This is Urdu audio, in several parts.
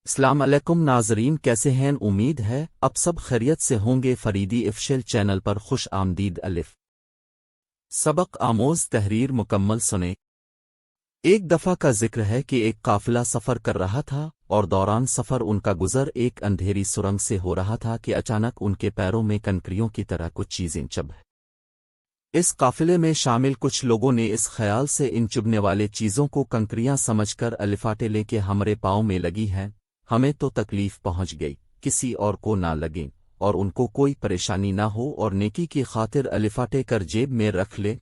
السلام علیکم ناظرین، کیسے ہیں؟ امید ہے اب سب خیریت سے ہوں گے۔ فریدی افشل چینل پر خوش آمدید۔ الف سبق آموز تحریر مکمل سنیں۔ ایک دفعہ کا ذکر ہے کہ ایک قافلہ سفر کر رہا تھا اور دوران سفر ان کا گزر ایک اندھیری سرنگ سے ہو رہا تھا کہ اچانک ان کے پیروں میں کنکریوں کی طرح کچھ چیزیں چبھ۔ اس قافلے میں شامل کچھ لوگوں نے اس خیال سے ان چبھنے والے چیزوں کو کنکریاں سمجھ کر الفاٹے لے کے ہمارے پاؤں میں لگی ہیں، ہمیں تو تکلیف پہنچ گئی، کسی اور کو نہ لگیں اور ان کو کوئی پریشانی نہ ہو، اور نیکی کی خاطر الفاٹے کر جیب میں رکھ لے۔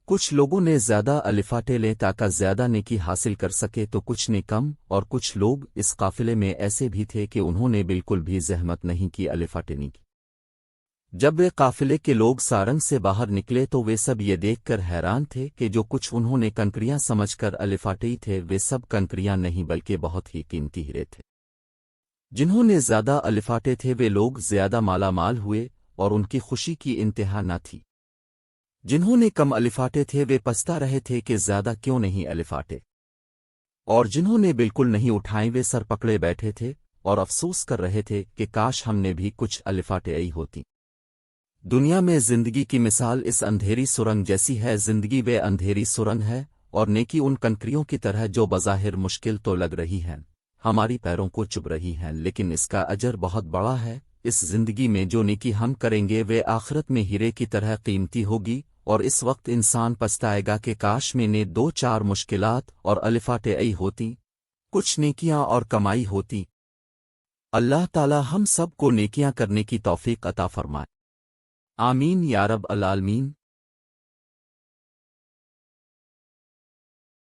کچھ لوگوں نے زیادہ الفاٹے لیں تاکہ زیادہ نیکی حاصل کر سکے، تو کچھ نے کم، اور کچھ لوگ اس قافلے میں ایسے بھی تھے کہ انہوں نے بالکل بھی زحمت نہیں کی الفاٹے نہیں کی۔ جب وہ قافلے کے لوگ سارنگ سے باہر نکلے تو وہ سب یہ دیکھ کر حیران تھے کہ جو کچھ انہوں نے کنکریاں سمجھ کر الفاٹے تھے وہ سب کنکریاں نہیں بلکہ بہت ہی قیمتی ہیرے تھے۔ جنہوں نے زیادہ الفاٹے تھے وہ لوگ زیادہ مالا مال ہوئے اور ان کی خوشی کی انتہا نہ تھی۔ جنہوں نے کم الفاٹے تھے وہ پچھتا رہے تھے کہ زیادہ کیوں نہیں الفاٹے، اور جنہوں نے بالکل نہیں اٹھائیں وہ سر پکڑے بیٹھے تھے اور افسوس کر رہے تھے کہ کاش ہم نے بھی کچھ الفاٹے آئی ہوتی۔ دنیا میں زندگی کی مثال اس اندھیری سرنگ جیسی ہے۔ زندگی وہ اندھیری سرنگ ہے اور نیکی ان کنکریوں کی طرح جو بظاہر مشکل تو لگ رہی ہیں، ہماری پیروں کو چبھ رہی ہیں، لیکن اس کا اجر بہت بڑا ہے۔ اس زندگی میں جو نیکی ہم کریں گے وہ آخرت میں ہیرے کی طرح قیمتی ہوگی، اور اس وقت انسان پچھتائے گا کہ کاش میں نے دو چار مشکلات اور الفاٹے آئی ہوتی، کچھ نیکیاں اور کمائی ہوتی۔ اللہ تعالی ہم سب کو نیکیاں کرنے کی توفیق عطا فرمائے، آمین یا رب العالمین۔